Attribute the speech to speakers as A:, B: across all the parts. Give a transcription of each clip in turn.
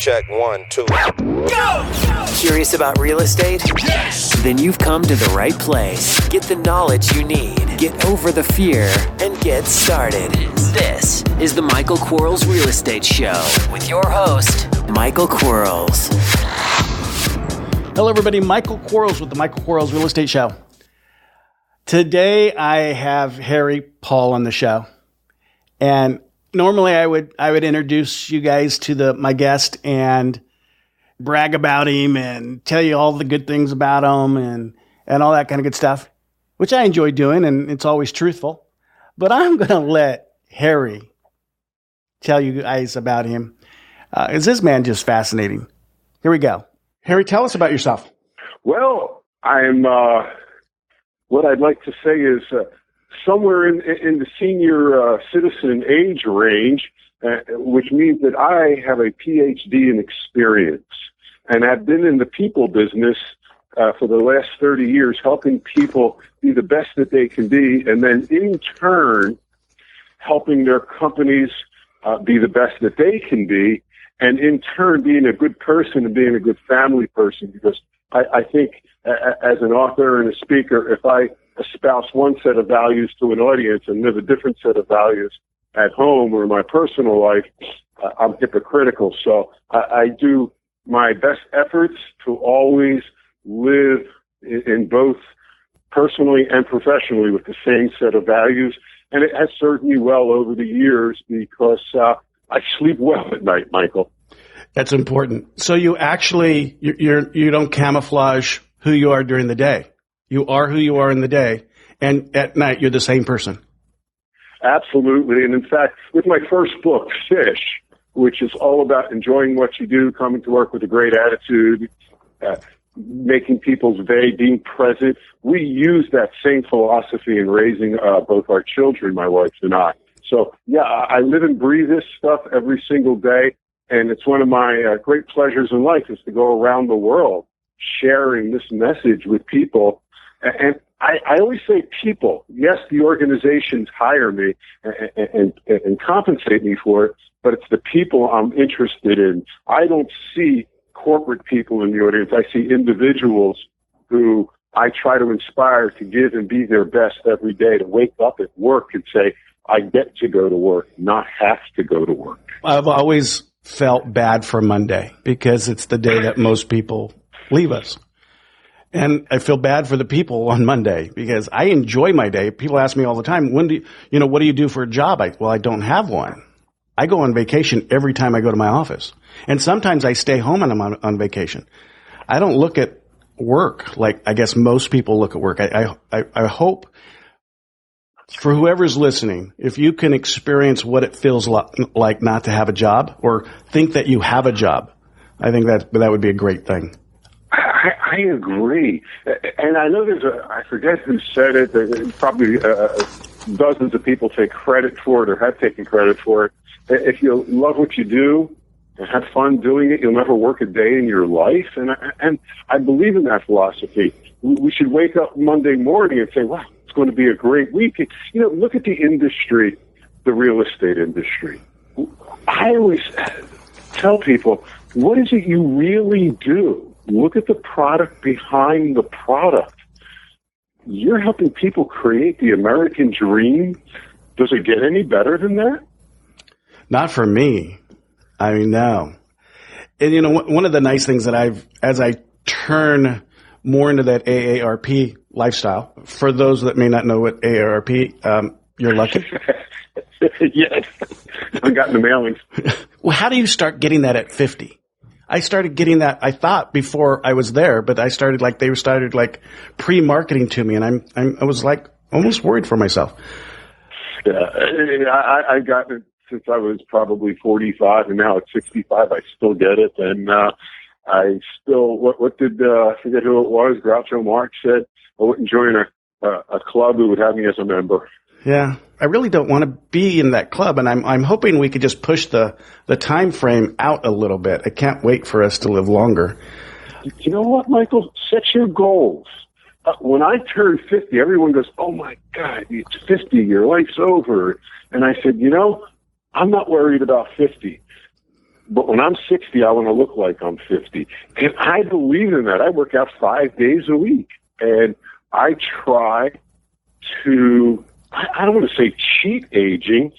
A: Check 1, 2.
B: Go! Curious about real estate?
C: Yes!
B: Then you've come to the right place. Get the knowledge you need. Get over the fear and get started. This is the Michael Quarles Real Estate Show with your host, Michael Quarles.
D: Hello, everybody. Michael Quarles with the Michael Quarles Real Estate Show. Today, I have Harry Paul on the show. And normally, I would introduce you guys to my guest and brag about him and tell you all the good things about him and all that kind of good stuff, which I enjoy doing, and it's always truthful. But I'm going to let Harry tell you guys about him. Is this man just fascinating? Here we go. Harry, tell us about yourself.
E: Well, I'm, what I'd like to say is somewhere in the senior citizen age range, which means that I have a PhD in experience. And I've been in the people business for the last 30 years, helping people be the best that they can be, and then in turn, helping their companies be the best that they can be, and in turn, being a good person and being a good family person. Because I think as an author and a speaker, if I espouse one set of values to an audience and live a different set of values at home or in my personal life, I'm hypocritical. So I do my best efforts to always live in both personally and professionally with the same set of values. And it has served me well over the years because I sleep well at night, Michael.
D: That's important. So you actually, you don't camouflage who you are during the day. You are who you are in the day. And at night, you're the same person.
E: Absolutely. And in fact, with my first book, Fish, which is all about enjoying what you do, coming to work with a great attitude, making people's day, being present. We use that same philosophy in raising both our children, my wife and I. So, yeah, I live and breathe this stuff every single day, and it's one of my great pleasures in life is to go around the world sharing this message with people. And I always say people. Yes, the organizations hire me and compensate me for it, but it's the people I'm interested in. I don't see corporate people in the audience. I see individuals who I try to inspire to give and be their best every day, to wake up at work and say, I get to go to work, not have to go to work.
D: I've always felt bad for Monday because it's the day that most people leave us. And I feel bad for the people on Monday because I enjoy my day. People ask me all the time, what do you do for a job? I don't have one. I go on vacation every time I go to my office. And sometimes I stay home and I'm on vacation. I don't look at work like I guess most people look at work. I hope for whoever's listening, if you can experience what it feels like not to have a job or think that you have a job, I think that would be a great thing.
E: I agree. And I know I forget who said it, probably dozens of people take credit for it or have taken credit for it. If you love what you do and have fun doing it, you'll never work a day in your life. And I believe in that philosophy. We should wake up Monday morning and say, wow, it's going to be a great week. Look at the industry, the real estate industry. I always tell people, what is it you really do? Look at the product behind the product. You're helping people create the American dream. Does it get any better than that?
D: Not for me. I mean, no. And, one of the nice things that as I turn more into that AARP lifestyle, for those that may not know what AARP, you're lucky.
E: Yes. I got in the mailings.
D: Well, how do you start getting that at 50? I started getting that, I thought, before I was there, but they started pre-marketing to me, and I was like almost worried for myself.
E: Yeah, I got it since I was probably 45, and now at 65, I still get it. And I still, what did, I forget who it was, Groucho Marx said, I wouldn't join a club who would have me as a member.
D: Yeah, I really don't want to be in that club, and I'm hoping we could just push the time frame out a little bit. I can't wait for us to live longer.
E: You know what, Michael? Set your goals. When I turned 50, everyone goes, oh, my God, it's 50, your life's over. And I said, I'm not worried about 50. But when I'm 60, I want to look like I'm 50. And I believe in that. I work out 5 days a week. And I try to, I don't want to say cheat aging.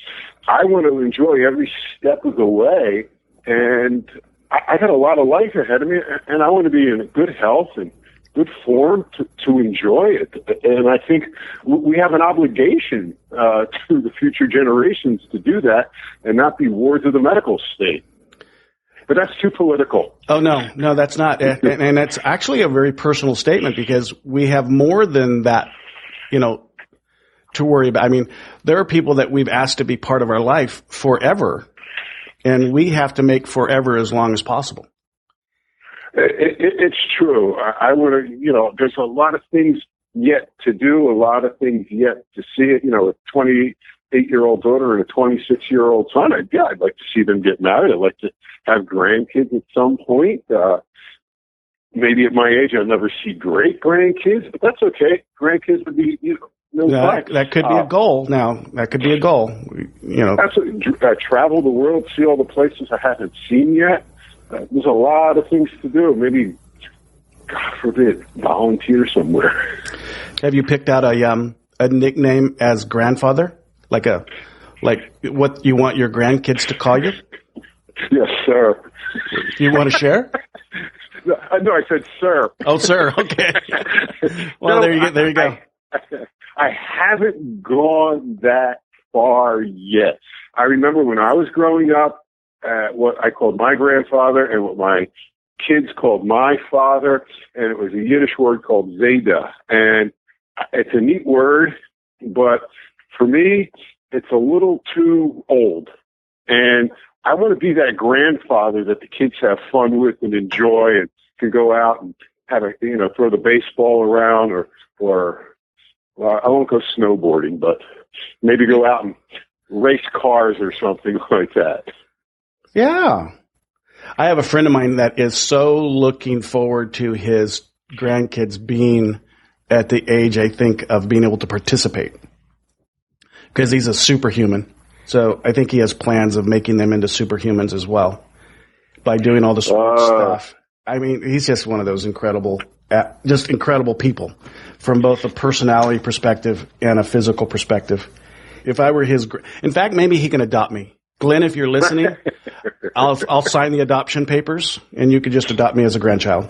E: I want to enjoy every step of the way. And I got a lot of life ahead of me. And I want to be in good health and good form to enjoy it. And I think we have an obligation to the future generations to do that and not be wards of the medical state. But that's too political.
D: Oh, no, that's not. And that's actually a very personal statement because we have more than that, to worry about. I mean, there are people that we've asked to be part of our life forever, and we have to make forever as long as possible.
E: It's true. I want to, there's a lot of things yet to do, a lot of things yet to see it. A 28-year-old daughter and a 26-year-old son. I'd like to see them get married. I'd like to have grandkids at some point. Maybe at my age, I'll never see great grandkids, but that's okay. Grandkids would be,
D: that could be a goal. Now, that could be a goal.
E: Absolutely. Travel the world, see all the places I haven't seen yet. There's a lot of things to do. Maybe, God forbid, volunteer somewhere.
D: Have you picked out a nickname as grandfather? Like what you want your grandkids to call you?
E: Yes, sir.
D: You want to share?
E: No, I said sir.
D: Oh, sir. Okay. Well, there you go.
E: I haven't gone that far yet. I remember when I was growing up, what I called my grandfather and what my kids called my father, and it was a Yiddish word called Zeta. And it's a neat word, but for me, it's a little too old. And I want to be that grandfather that the kids have fun with and enjoy and can go out and have throw the baseball around or well, I won't go snowboarding, but maybe go out and race cars or something like that. Yeah.
D: I have a friend of mine that is so looking forward to his grandkids being at the age, I think, of being able to participate because he's a superhuman. So I think he has plans of making them into superhumans as well by doing all the sports stuff. I mean, he's just one of those incredible people from both a personality perspective and a physical perspective. If I were in fact, maybe he can adopt me. Glenn, if you're listening, I'll sign the adoption papers and you could just adopt me as a grandchild.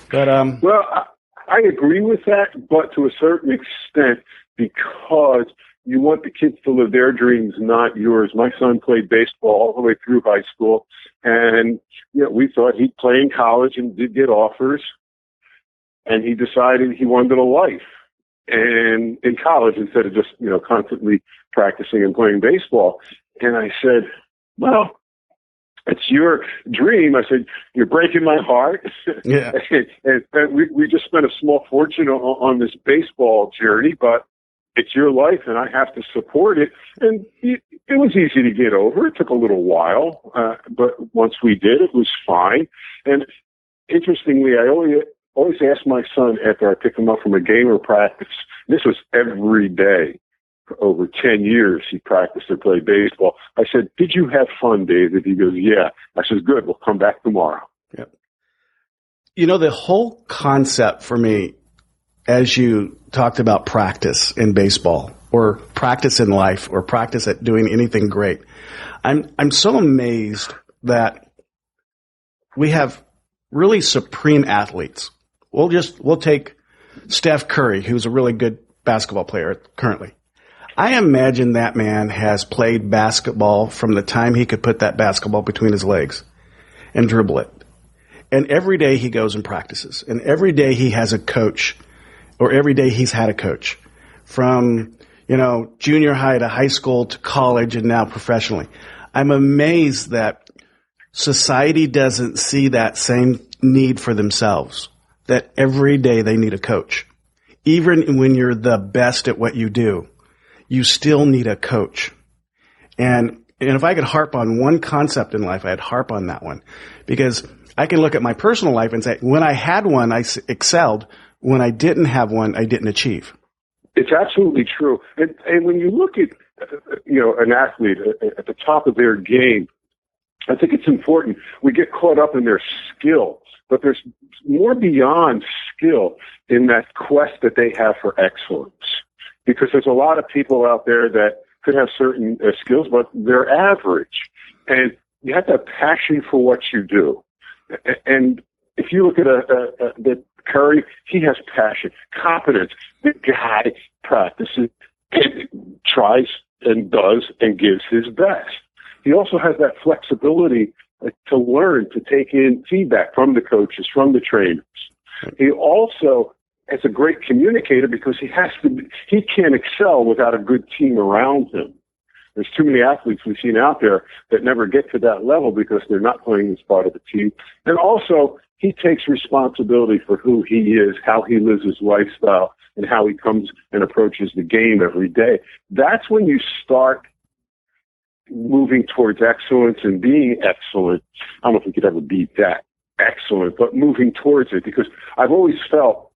D: But,
E: well, I agree with that, but to a certain extent, because you want the kids to live their dreams, not yours. My son played baseball all the way through high school, and we thought he'd play in college and did get offers, and he decided he wanted a life and in college instead of just constantly practicing and playing baseball. And I said, well, it's your dream. I said, you're breaking my heart.
D: Yeah.
E: and we just spent a small fortune on this baseball journey, but it's your life and I have to support it. And it was easy to get over. It took a little while, but once we did, it was fine. And interestingly, I always ask my son after I pick him up from a game or practice, this was every day. For over 10 years, he practiced or played baseball. I said, did you have fun, David? He goes, yeah. I said, good. We'll come back tomorrow.
D: Yep. The whole concept for me, as you talked about practice in baseball or practice in life or practice at doing anything great, I'm so amazed that we have really supreme athletes. We'll take Steph Curry, who's a really good basketball player currently. I imagine that man has played basketball from the time he could put that basketball between his legs and dribble it. And every day he goes and practices. And every day he has a coach, or every day he's had a coach from, junior high to high school to college and now professionally. I'm amazed that society doesn't see that same need for themselves, that every day they need a coach. Even when you're the best at what you do, you still need a coach. And if I could harp on one concept in life, I'd harp on that one. Because I can look at my personal life and say, when I had one, I excelled. When I didn't have one, I didn't achieve.
E: It's absolutely true. And when you look at, an athlete at the top of their game, I think it's important. We get caught up in their skill, but there's more beyond skill in that quest that they have for excellence. Because there's a lot of people out there that could have certain skills, but they're average. And you have to have passion for what you do. And if you look at the Curry, he has passion, competence. The guy practices and tries and does and gives his best. He also has that flexibility to learn, to take in feedback from the coaches, from the trainers. He also is a great communicator because he can't excel without a good team around him. There's too many athletes we've seen out there that never get to that level because they're not playing as part of the team. And also, he takes responsibility for who he is, how he lives his lifestyle, and how he comes and approaches the game every day. That's when you start moving towards excellence and being excellent. I don't know if we could ever beat that, excellent, but moving towards it, because I've always felt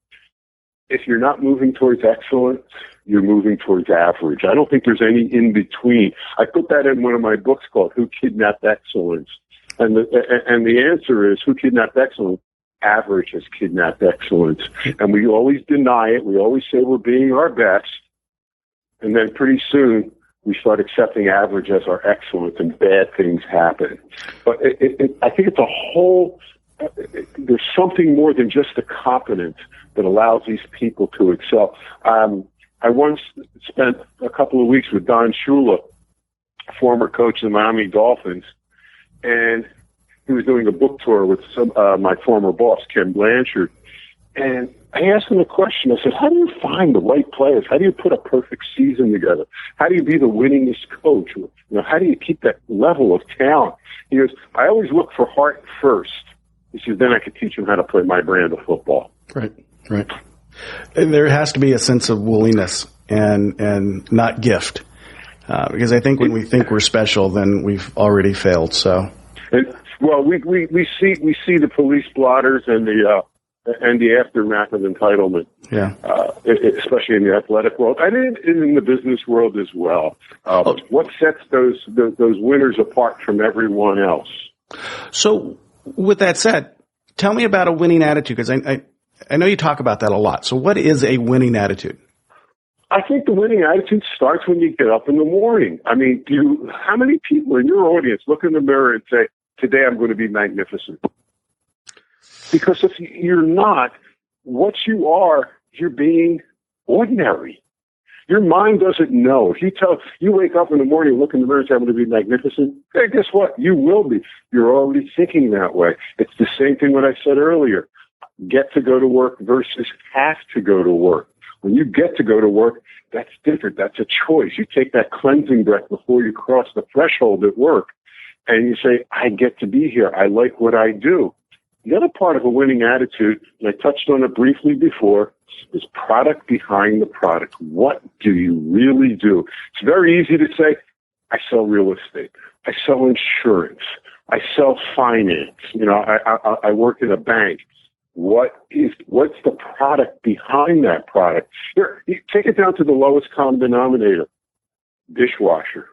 E: if you're not moving towards excellence, you're moving towards average. I don't think there's any in between. I put that in one of my books called Who Kidnapped Excellence? And the answer is, who kidnapped excellence? Average has kidnapped excellence. And we always deny it. We always say we're being our best. And then pretty soon, we start accepting average as our excellence, and bad things happen. But I think it's a whole, there's something more than just the competence that allows these people to excel. I once spent a couple of weeks with Don Shula, former coach of the Miami Dolphins, and he was doing a book tour with my former boss, Ken Blanchard. And I asked him a question. I said, how do you find the right players? How do you put a perfect season together? How do you be the winningest coach? You know, how do you keep that level of talent? He goes, I always look for heart first. He says, then I could teach them how to play my brand of football.
D: Right. And there has to be a sense of willingness and not gift. Because I think when we think we're special, then we've already failed. So,
E: well, we see the police blotters and the aftermath of entitlement. Yeah. Especially in the athletic world, and in the business world as well. What sets those winners apart from everyone else?
D: So, with that said, tell me about a winning attitude, because I know you talk about that a lot. So, what is a winning attitude?
E: I think the winning attitude starts when you get up in the morning. I mean, how many people in your audience look in the mirror and say, today I'm going to be magnificent? Because if you're not, what you are, you're being ordinary. Your mind doesn't know. If you wake up in the morning, look in the mirror and say, I'm going to be magnificent, hey, guess what? You will be. You're already thinking that way. It's the same thing what I said earlier. Get to go to work versus have to go to work. When you get to go to work, that's different. That's a choice. You take that cleansing breath before you cross the threshold at work, and you say, I get to be here. I like what I do. The other part of a winning attitude, and I touched on it briefly before, is product behind the product. What do you really do? It's very easy to say, I sell real estate. I sell insurance. I sell finance. You know, I work in a bank. What's the product behind that product? Here, you take it down to the lowest common denominator. Dishwasher.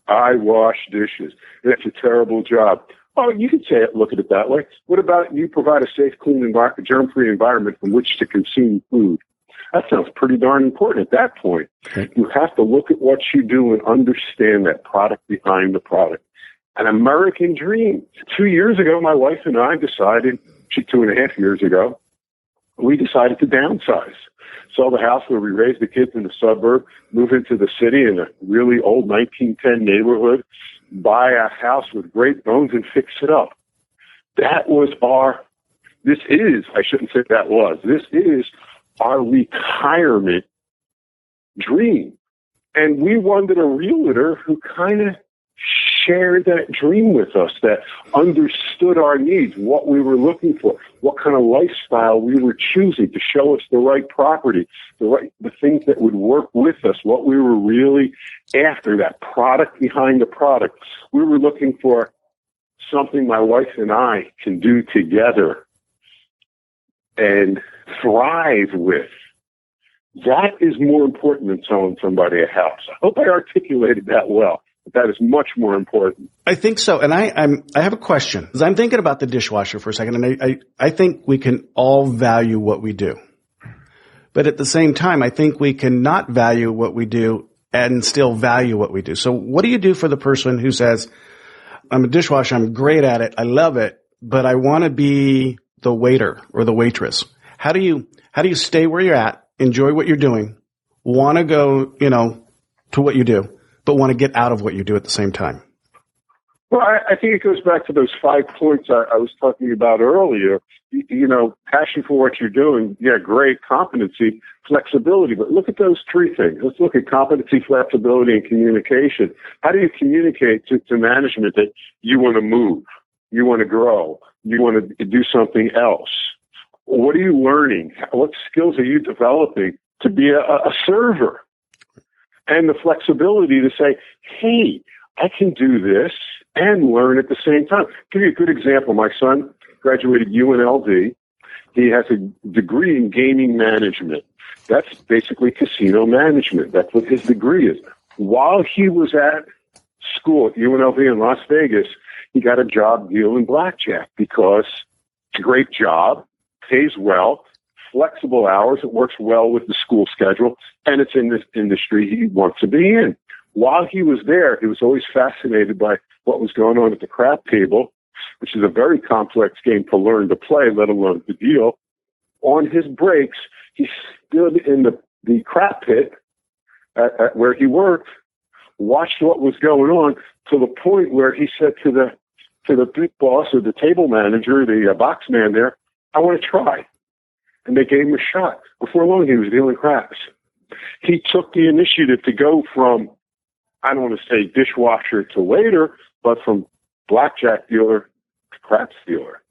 E: I wash dishes. That's a terrible job. Oh, you could say it, look at it that way. What about you provide a safe, clean, germ-free environment from which to consume food? That sounds pretty darn important at that point. Okay. You have to look at what you do and understand that product behind the product. An American dream. 2 years ago, my wife and I decided, 2.5 years ago, we decided to downsize. Sell the house where we raised the kids in the suburb, move into the city in a really old 1910 neighborhood, buy a house with great bones and fix it up. This is our retirement dream. And we wanted a realtor who kind of shared that dream with us, that understood our needs, what we were looking for, what kind of lifestyle we were choosing, to show us the right property, the things that would work with us, what we were really after, that product behind the product. We were looking for something my wife and I can do together and thrive with. That is more important than selling somebody a house. I hope I articulated that well. That is much more important.
D: I think so. And I have a question. As I'm thinking about the dishwasher for a second, and I think we can all value what we do. But at the same time, I think we can not value what we do and still value what we do. So what do you do for the person who says, I'm a dishwasher, I'm great at it, I love it, but I want to be the waiter or the waitress? How do you stay where you're at, enjoy what you're doing, want to go, to what you do, but want to get out of what you do at the same time?
E: Well, I think it goes back to those 5 points I was talking about earlier. Passion for what you're doing, yeah, great. Competency, flexibility. But look at those 3 things. Let's look at competency, flexibility, and communication. How do you communicate to management that you want to move, you want to grow, you want to do something else? What are you learning? What skills are you developing to be a server? And the flexibility to say, hey, I can do this and learn at the same time. I'll give you a good example. My son graduated UNLV. He has a degree in gaming management. That's basically casino management. That's what his degree is. While he was at school at UNLV in Las Vegas, he got a job dealing blackjack because it's a great job, pays well, flexible hours, it works well with the school schedule, and it's in this industry he wants to be in. While he was there, he was always fascinated by what was going on at the crap table, which is a very complex game to learn to play, let alone to deal. On his breaks, he stood in the crap pit at where he worked, watched what was going on to the point where he said to the big boss or the table manager, the box man there, I want to try. And they gave him a shot. Before long, he was dealing craps. He took the initiative to go from, I don't want to say dishwasher to waiter, but from blackjack dealer to craps dealer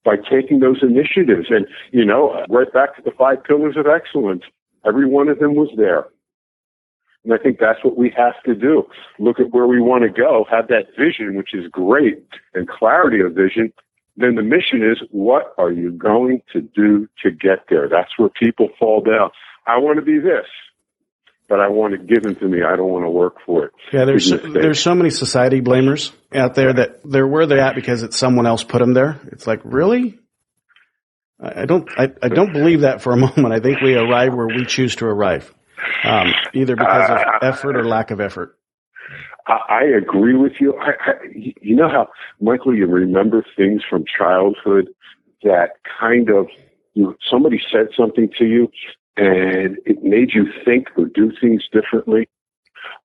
E: by taking those initiatives. And, right back to the 5 pillars of excellence, every one of them was there. And I think that's what we have to do. Look at where we want to go, have that vision, which is great, and clarity of vision. Then the mission is, what are you going to do to get there? That's where people fall down. I want to be this, but I want it given to me. I don't want to work for it.
D: Yeah, there's so many society blamers out there that they're where they're at because it's someone else put them there. It's like, really? I don't believe that for a moment. I think we arrive where we choose to arrive, either because of effort or lack of effort.
E: I agree with you. You know how, Michael, you remember things from childhood that kind of, somebody said something to you and it made you think or do things differently.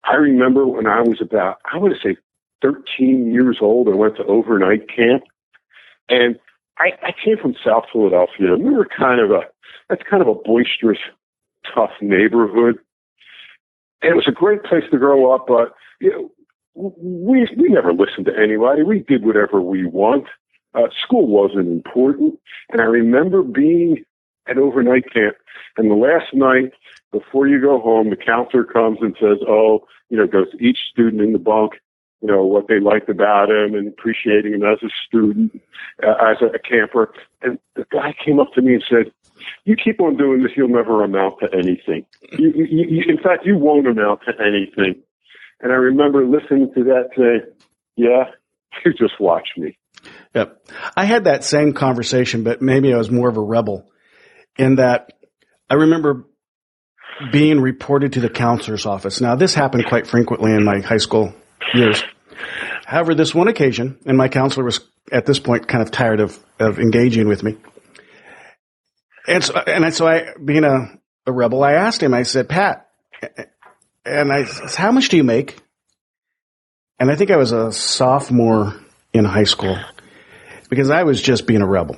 E: I remember when I was about, I want to say 13 years old, I went to overnight camp, and I came from South Philadelphia, and we were that's kind of a boisterous, tough neighborhood. And it was a great place to grow up, but we never listened to anybody. We did whatever we want. School wasn't important. And I remember being at overnight camp, and the last night before you go home, the counselor comes and says, goes to each student in the bunk, what they liked about him and appreciating him as a student, as a camper. And the guy came up to me and said, you keep on doing this, you'll never amount to anything. In fact, you won't amount to anything. And I remember listening to that saying, yeah, you just watch me.
D: Yep. I had that same conversation, but maybe I was more of a rebel in that I remember being reported to the counselor's office. Now, this happened quite frequently in my high school years. However, this one occasion, and my counselor was at this point kind of tired of engaging with me. And so I, being a rebel, I asked him, I said, Pat, and I said, how much do you make? And I think I was a sophomore in high school because I was just being a rebel.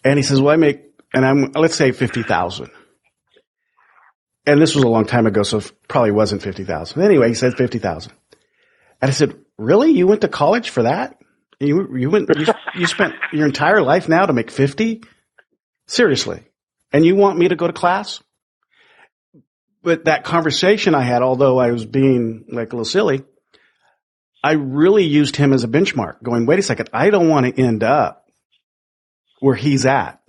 D: And he says, well, I make, let's say 50,000. And this was a long time ago, so it probably wasn't 50,000. Anyway, he said 50,000. And I said, really? You went to college for that? You spent your entire life now to make 50? Seriously. And you want me to go to class? But that conversation I had, although I was being like a little silly, I really used him as a benchmark, going, wait a second, I don't want to end up where he's at.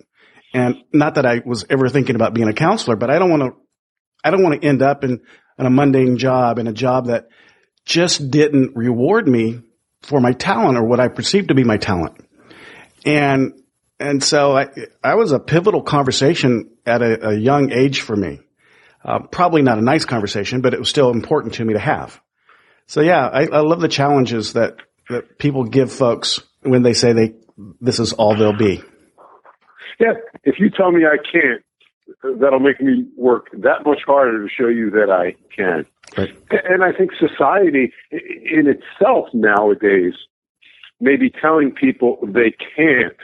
D: And not that I was ever thinking about being a counselor, but I don't want to end up in a mundane job, in a job that just didn't reward me for my talent or what I perceived to be my talent. And so I was a pivotal conversation at a young age for me. Probably not a nice conversation, but it was still important to me to have. So yeah, I love the challenges that people give folks when they say this is all they'll be.
E: Yeah, if you tell me I can't, that'll make me work that much harder to show you that I can.
D: Right.
E: And I think society in itself nowadays may be telling people they can't,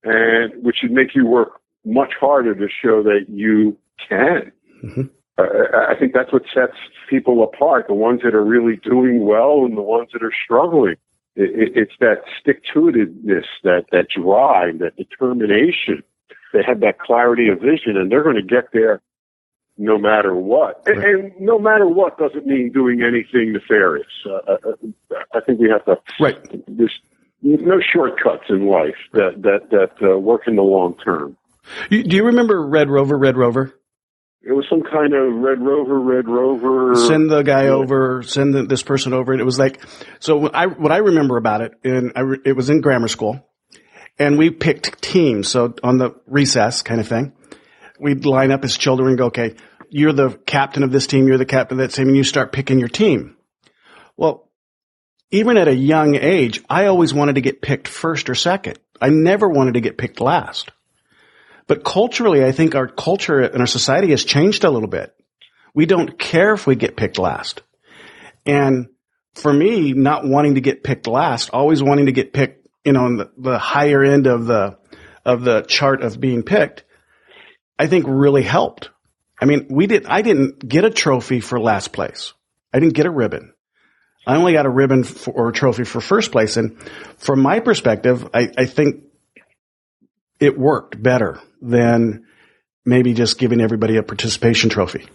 E: and which should make you work much harder to show that you can.
D: Mm-hmm.
E: I think that's what sets people apart, the ones that are really doing well and the ones that are struggling. It's that stick-to-itiveness, that drive, that determination. They have that clarity of vision, and they're going to get there no matter what. Right. And no matter what doesn't mean doing anything nefarious. I think we have to.
D: Right.
E: There's no shortcuts in life that work in the long term.
D: Do you remember Red Rover? Red Rover.
E: It was some kind of Red Rover.
D: Send the guy over, send this person over. And it was like, so what I remember about it, and it was in grammar school, and we picked teams. So on the recess kind of thing, we'd line up as children and go, okay, you're the captain of this team, you're the captain of that team, and you start picking your team. Well, even at a young age, I always wanted to get picked first or second. I never wanted to get picked last. But culturally, I think our culture and our society has changed a little bit. We don't care if we get picked last. And for me, not wanting to get picked last, always wanting to get picked, on the higher end of the chart of being picked, I think really helped. I mean, I didn't get a trophy for last place. I didn't get a ribbon. I only got a ribbon or a trophy for first place. And from my perspective, I think it worked better than maybe just giving everybody a participation trophy.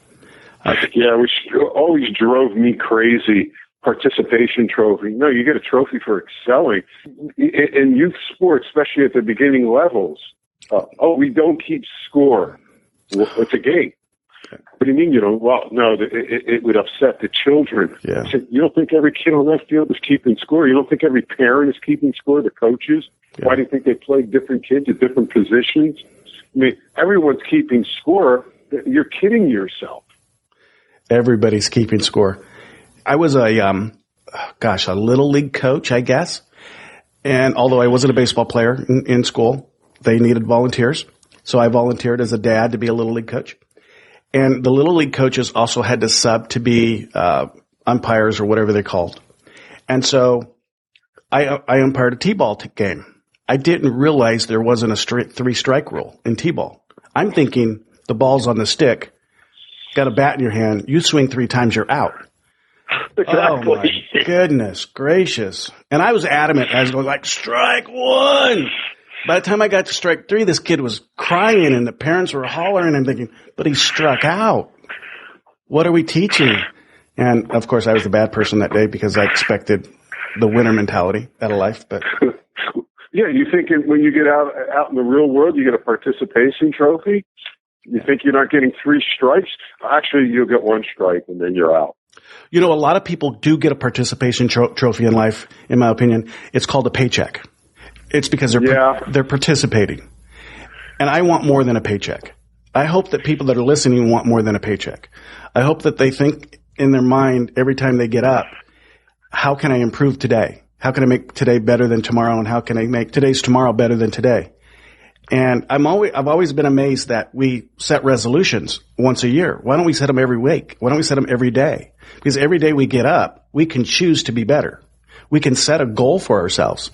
E: Yeah, which always drove me crazy. Participation trophy. No, you get a trophy for excelling. In youth sports, especially at the beginning levels, we don't keep score. Well, it's a game. What do you mean you don't? Well, no, it would upset the children.
D: Yeah.
E: So you don't think every kid on that field is keeping score? You don't think every parent is keeping score? The coaches? Yeah. Why do you think they play different kids at different positions? I mean, everyone's keeping score. You're kidding yourself.
D: Everybody's keeping score. I was a little league coach, I guess. And although I wasn't a baseball player in school, they needed volunteers. So I volunteered as a dad to be a little league coach. And the little league coaches also had to sub to be umpires or whatever they're called. And so I umpired a T-ball game. I didn't realize there wasn't a 3-strike rule in T-ball. I'm thinking the ball's on the stick, got a bat in your hand, you swing 3 times, you're out.
E: Exactly.
D: Oh my goodness gracious. And I was adamant. I was going like, strike 1. By the time I got to strike 3, this kid was crying and the parents were hollering. I'm thinking, but he struck out. What are we teaching? And of course I was the bad person that day because I expected the winner mentality out of life, but.
E: Yeah, you think when you get out in the real world, you get a participation trophy? You think you're not getting 3 strikes? Actually, you'll get 1 strike and then you're out.
D: A lot of people do get a participation trophy in life, in my opinion. It's called a paycheck. It's because they're participating. And I want more than a paycheck. I hope that people that are listening want more than a paycheck. I hope that they think in their mind every time they get up, how can I improve today? How can I make today better than tomorrow? And how can I make today's tomorrow better than today? And I've always been amazed that we set resolutions once a year. Why don't we set them every week? Why don't we set them every day? Because every day we get up, we can choose to be better. We can set a goal for ourselves.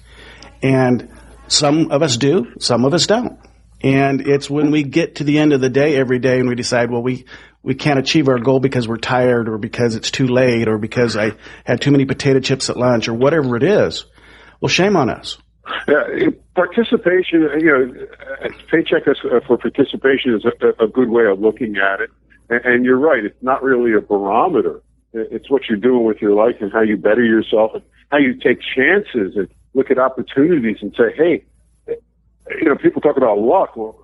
D: And some of us do, some of us don't. And it's when we get to the end of the day every day and we decide, well, we can't achieve our goal because we're tired or because it's too late or because I had too many potato chips at lunch or whatever it is. Well, shame on us.
E: Yeah, participation, paycheck for participation is a good way of looking at it. And you're right, it's not really a barometer. It's what you're doing with your life and how you better yourself and how you take chances and look at opportunities and say, hey, people talk about luck. Well,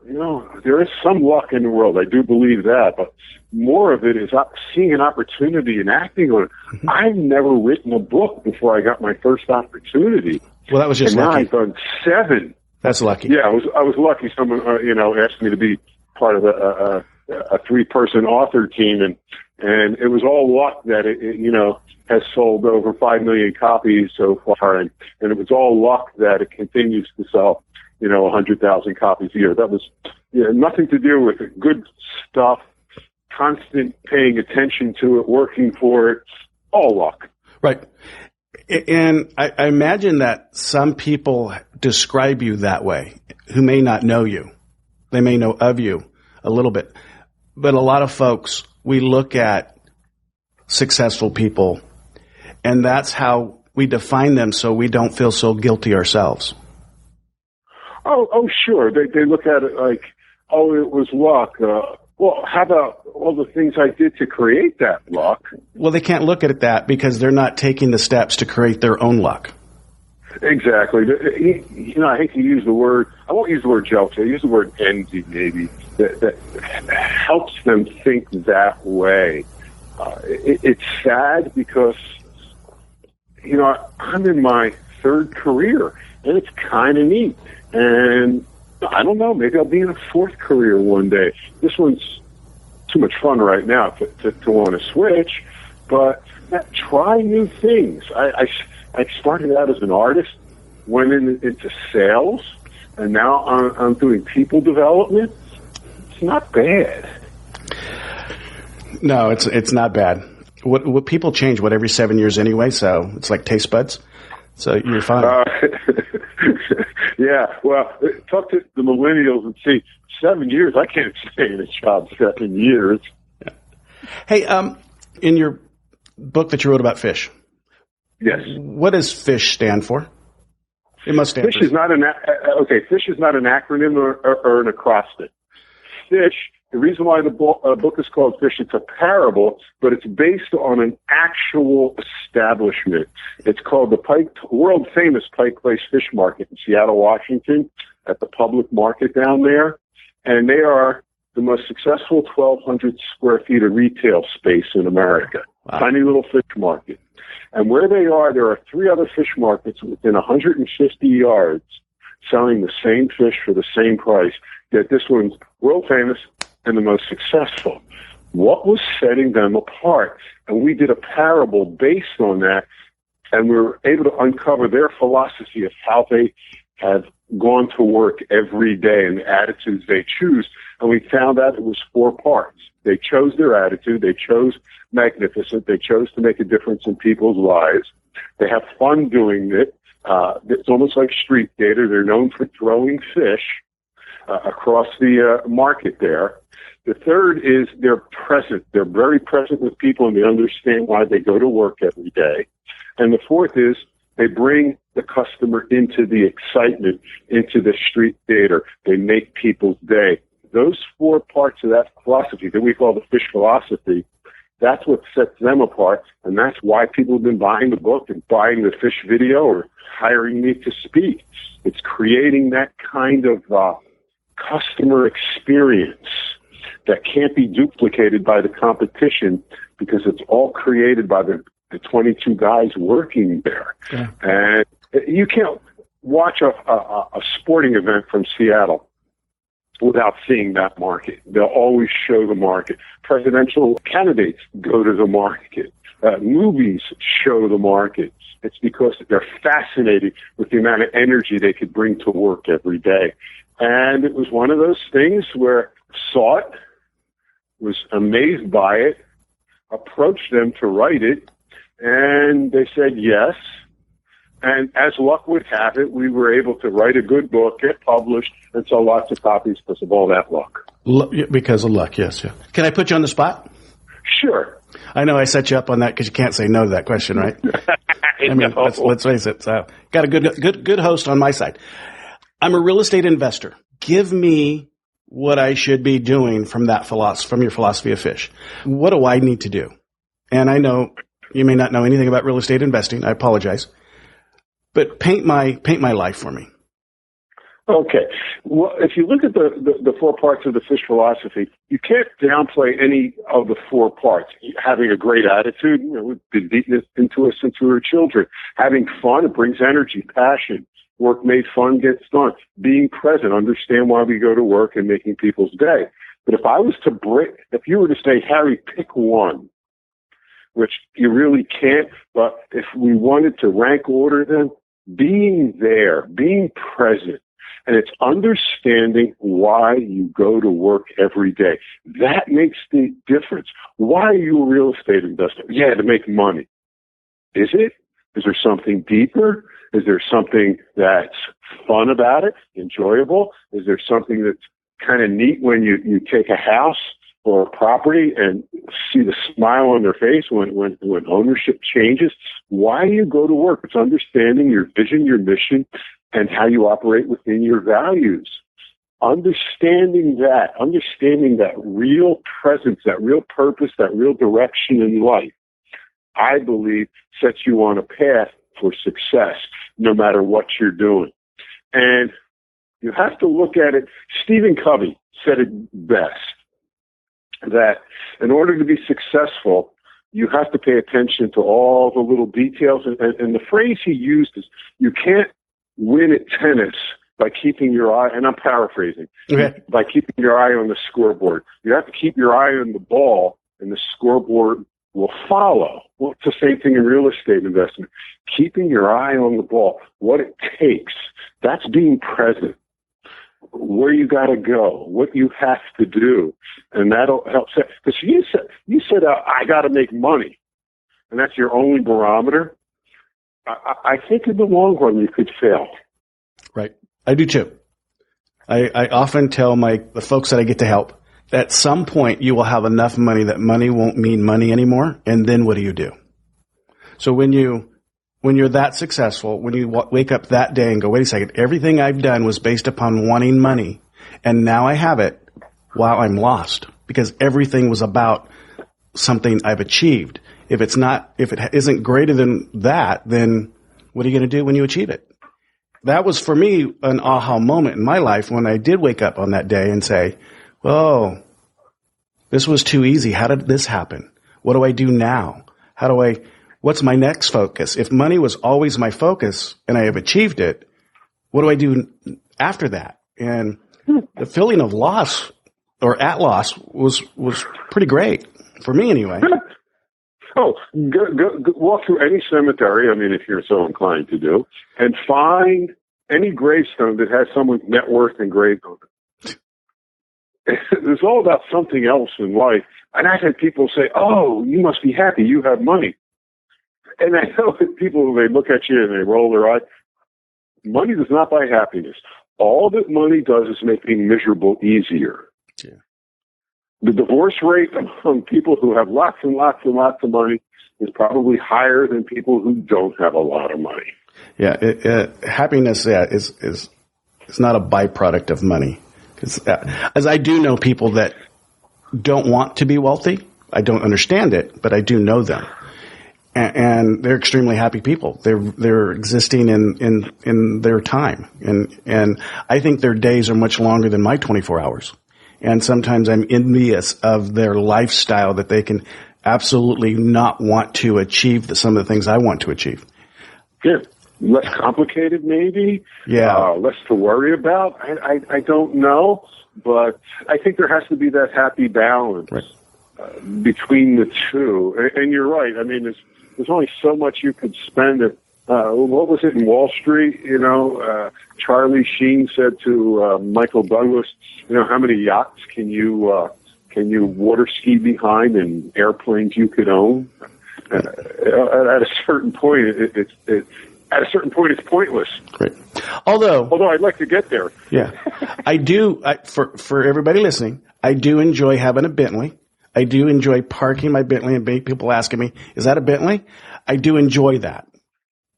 E: there is some luck in the world. I do believe that, but more of it is seeing an opportunity and acting on it. Mm-hmm. I've never written a book before I got my first opportunity.
D: Well, that was just
E: lucky.
D: Now
E: I've done 7.
D: That's lucky.
E: Yeah, I was lucky. Someone, asked me to be part of a 3-person author team, and it was all luck that it has sold over 5 million copies so far, and it was all luck that it continues to sell, 100,000 copies a year. That was nothing to do with it. Good stuff, constant paying attention to it, working for it, all luck.
D: Right. And I imagine that some people describe you that way who may not know you. They may know of you a little bit. But a lot of folks, we look at successful people, and that's how we define them so we don't feel so guilty ourselves.
E: Oh, sure. They look at it like, it was luck. Well, how about all the things I did to create that luck?
D: Well, they can't look at it that because they're not taking the steps to create their own luck.
E: Exactly. I hate to use the word, I won't use the word jealousy, I use the word envy maybe, that helps them think that way. It's sad because, I'm in my 3rd career, and it's kind of neat. And I don't know, maybe I'll be in a 4th career one day. This one's too much fun right now to want to switch, but try new things. I started out as an artist, went into sales, and now I'm doing people development. It's not bad.
D: No, it's not bad. What people change every 7 years anyway, so it's like taste buds. So you're fine.
E: Yeah, well, talk to the millennials and see, 7 years, I can't stay in a job 7 years.
D: Yeah. Hey, in your book that you wrote about fish,
E: yes,
D: what does FISH stand for? It must stand
E: FISH
D: for.
E: Is not an FISH is not an acronym or an acrostic. FISH. The reason why the book is called FISH, it's a parable, but it's based on an actual establishment. It's called the world-famous Pike Place Fish Market in Seattle, Washington, at the public market down there. And they are the most successful 1,200 square feet of retail space in America. Wow. Tiny little fish market. And where they are, there are 3 other fish markets within 150 yards selling the same fish for the same price. Yet this one's world-famous and the most successful. What was setting them apart? And we did a parable based on that, and we were able to uncover their philosophy of how they have gone to work every day and the attitudes they choose. And we found out it was 4 parts. They chose their attitude. They chose magnificent. They chose to make a difference in people's lives. They have fun doing it. It's almost like street theater. They're known for throwing fish across the market there. The third is they're present. They're very present with people, and they understand why they go to work every day. And the fourth is they bring the customer into the excitement, into the street theater. They make people's day. Those 4 parts of that philosophy that we call the fish philosophy, that's what sets them apart, and that's why people have been buying the book and buying the fish video or hiring me to speak. It's creating that kind of customer experience that can't be duplicated by the competition because it's all created by the 22 guys working there. Yeah. And you can't watch a sporting event from Seattle without seeing that market. They'll always show the market. Presidential candidates go to the market. Movies show the market. It's because they're fascinated with the amount of energy they could bring to work every day. And it was one of those things where I saw it, was amazed by it, approached them to write it, and they said yes. And as luck would have it, we were able to write a good book, get published, and sell lots of copies because of all that luck.
D: Because of luck, yes. Yeah. Can I put you on the spot?
E: Sure.
D: I know I set you up on that because you can't say no to that question, right? I mean, let's face it. So, got a good host on my side. I'm a real estate investor. Give me what I should be doing from your philosophy of fish. What do I need to do? And I know you may not know anything about real estate investing. I apologize. But paint my life for me.
E: Okay. Well, if you look at the four parts of the fish philosophy, you can't downplay any of the four parts. Having a great attitude, we've been beaten into us since we were children. Having fun, it brings energy, passion. Work made fun gets done. Being present, understand why we go to work and making people's day. But if you were to say, Harry, pick one, which you really can't, but if we wanted to rank order them, being there, being present, and it's understanding why you go to work every day. That makes the difference. Why are you a real estate investor? Yeah, to make money. Is it? Is there something deeper? Is there something that's fun about it, enjoyable? Is there something that's kind of neat when you take a house or a property and see the smile on their face when ownership changes? Why do you go to work? It's understanding your vision, your mission, and how you operate within your values. Understanding that real presence, that real purpose, that real direction in life, I believe sets you on a path for success, no matter what you're doing. And you have to look at it. Stephen Covey said it best, that in order to be successful, you have to pay attention to all the little details. And the phrase he used is, you can't win at tennis by keeping your eye, and I'm paraphrasing, by keeping your eye on the scoreboard. You have to keep your eye on the ball, and the scoreboard will follow. Well, it's the same thing in real estate investment. Keeping your eye on the ball, what it takes, that's being present. Where you got to go, what you have to do, and that'll help. Because you said I got to make money, and that's your only barometer. I think in the long run you could fail.
D: Right, I do too. I often tell the folks that I get to help, at some point you will have enough money that money won't mean money anymore, and then what do you do? So when you're that successful, when you wake up that day and go, wait a second, everything I've done was based upon wanting money, and now I have it, wow, I'm lost, because everything was about something I've achieved. If it isn't greater than that, then what are you going to do when you achieve it? That was for me an aha moment in my life when I did wake up on that day and say, oh, this was too easy. How did this happen? What do I do now? What's my next focus? If money was always my focus and I have achieved it, what do I do after that? And the feeling of loss or at loss was pretty great for me anyway.
E: Oh, go walk through any cemetery, if you're so inclined to do, and find any gravestone that has someone's net worth engraved on it. It's all about something else in life. And I've had people say, oh, you must be happy, you have money. And I know that people, they look at you and they roll their eyes. Money does not buy happiness. All that money does is make being miserable easier. Yeah. The divorce rate among people who have lots and lots and lots of money is probably higher than people who don't have a lot of money.
D: Yeah, happiness is not a byproduct of money. As I do know people that don't want to be wealthy. I don't understand it, but I do know them. And they're extremely happy people. They're existing in their time. And I think their days are much longer than my 24 hours. And sometimes I'm envious of their lifestyle that they can absolutely not want to achieve some of the things I want to achieve.
E: Yeah. Less complicated, maybe.
D: Yeah.
E: Less to worry about. I don't know, but I think there has to be that happy balance between the two. And you're right. There's only so much you could spend it. What was it in Wall Street? Charlie Sheen said to Michael Douglas, how many yachts can you water ski behind and airplanes you could own? At a certain point, it's pointless.
D: Right. Although
E: I'd like to get there.
D: Yeah, I do. For everybody listening, I do enjoy having a Bentley. I do enjoy parking my Bentley and people asking me, "Is that a Bentley?" I do enjoy that.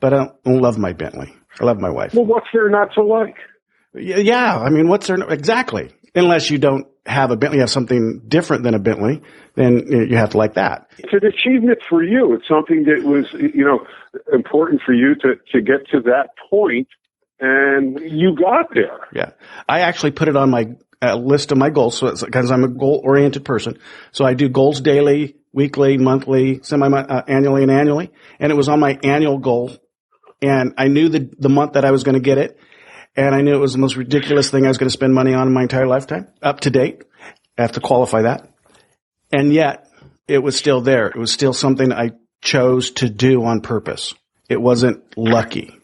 D: But I don't love my Bentley. I love my wife.
E: Well, what's there not to like?
D: Yeah. What's there? Exactly. Unless you don't have a Bentley, you have something different than a Bentley, then you have to like that.
E: It's an achievement for you. It's something that was, important for you to get to that point. and you got there.
D: Yeah. I actually put it on my list of my goals, so because I'm a goal-oriented person. So I do goals daily, weekly, monthly, annually, and annually. And it was on my annual goal. And I knew the month that I was going to get it. And I knew it was the most ridiculous thing I was going to spend money on in my entire lifetime, up to date. I have to qualify that. And yet, it was still there. It was still something I chose to do on purpose. It wasn't lucky.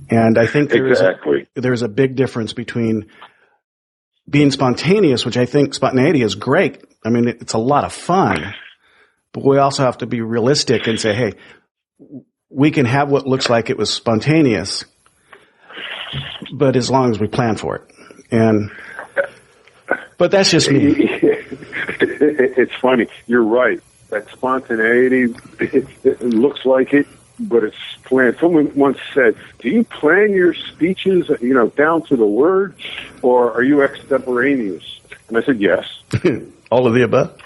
D: And I think there's a big difference between being spontaneous, which I think spontaneity is great. I mean, it's a lot of fun. But we also have to be realistic and say, hey, we can have what looks like it was spontaneous, but as long as we plan for it. But that's just me.
E: It's funny. You're right. That spontaneity, it looks like it, but it's planned. Someone once said, do you plan your speeches, down to the word, or are you extemporaneous? And I said, yes.
D: All of the above?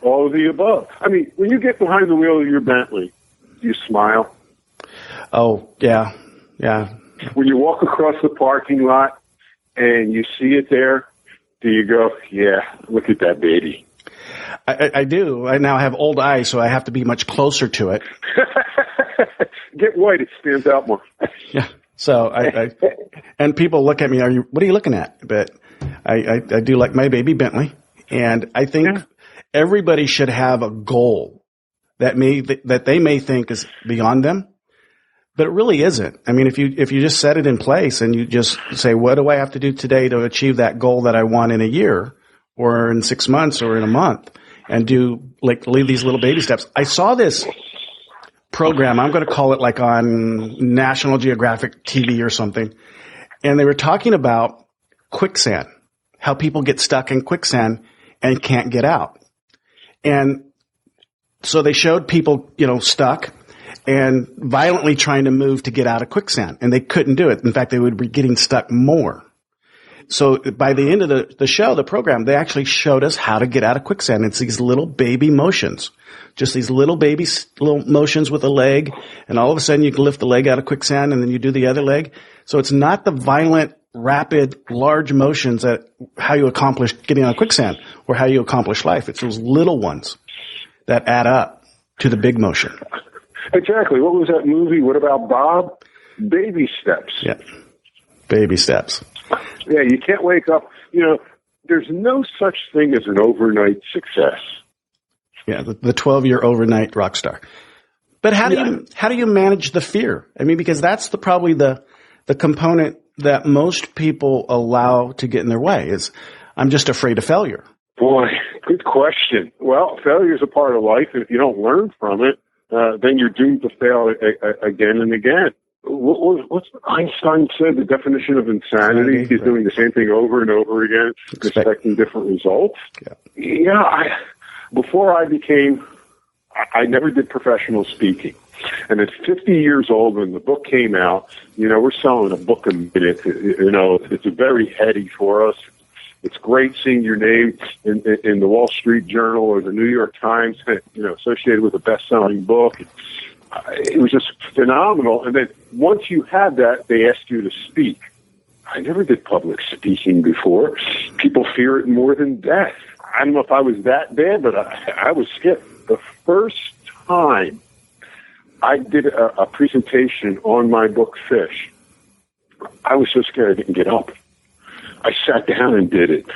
E: All of the above. I mean, when you get behind the wheel of your Bentley, do you smile?
D: Oh, yeah. Yeah.
E: When you walk across the parking lot and you see it there, do you go, yeah, look at that baby?
D: I do. I now have old eyes, so I have to be much closer to it.
E: Get white, it stands out more.
D: Yeah. So and people look at me, what are you looking at? But I do like my baby Bentley. And I think everybody should have a goal that they may think is beyond them, but it really isn't. I mean, if you just set it in place and you just say, what do I have to do today to achieve that goal that I want in a year or in 6 months or in a month, and leave these little baby steps. I saw this program, I'm going to call it like on National Geographic TV or something, and they were talking about quicksand, how people get stuck in quicksand and can't get out. And so they showed people, stuck and violently trying to move to get out of quicksand, and they couldn't do it. In fact, they would be getting stuck more. So by the end of the show, the program, they actually showed us how to get out of quicksand. It's these little baby motions, just these little motions with a leg, and all of a sudden you can lift the leg out of quicksand and then you do the other leg. So it's not the violent, rapid, large motions that how you accomplish getting out of quicksand or how you accomplish life. It's those little ones that add up to the big motion.
E: Exactly. What was that movie? What about Bob? Baby steps.
D: Yeah. Baby steps.
E: Yeah, you can't wake up. There's no such thing as an overnight success.
D: Yeah, the 12-year overnight rock star. But how do you manage the fear? I mean, because that's probably the component that most people allow to get in their way is, I'm just afraid of failure.
E: Boy, good question. Well, failure is a part of life, and if you don't learn from it, then you're doomed to fail again and again. What's Einstein said? The definition of insanity is doing the same thing over and over again, expecting different results. Before I never did professional speaking. And at 50 years old, when the book came out, we're selling a book a minute. It's very heady for us. It's great seeing your name in the Wall Street Journal or the New York Times, associated with a best-selling book. It was just phenomenal. And then once you had that, they asked you to speak. I never did public speaking before. People fear it more than death. I don't know if I was that bad, but I was scared. The first time I did a presentation on my book, Fish, I was so scared I didn't get up. I sat down and did it.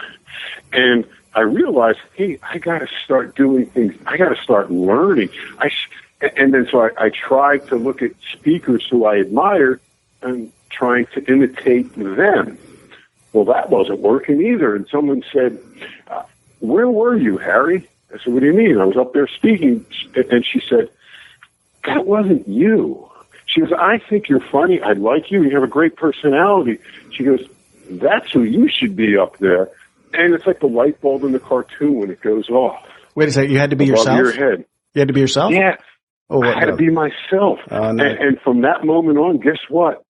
E: And I realized, hey, I got to start doing things. I got to start learning. And then so I tried to look at speakers who I admired and trying to imitate them. Well, that wasn't working either. And someone said, where were you, Harry? I said, what do you mean? I was up there speaking. And she said, that wasn't you. She goes, I think you're funny. I like you. You have a great personality. She goes, that's who you should be up there. And it's like the light bulb in the cartoon when it goes off.
D: Wait a second. You had to be yourself?
E: Above your head.
D: You had to be yourself?
E: Yeah.
D: Oh,
E: I had to be myself.
D: No.
E: And from that moment on, guess what?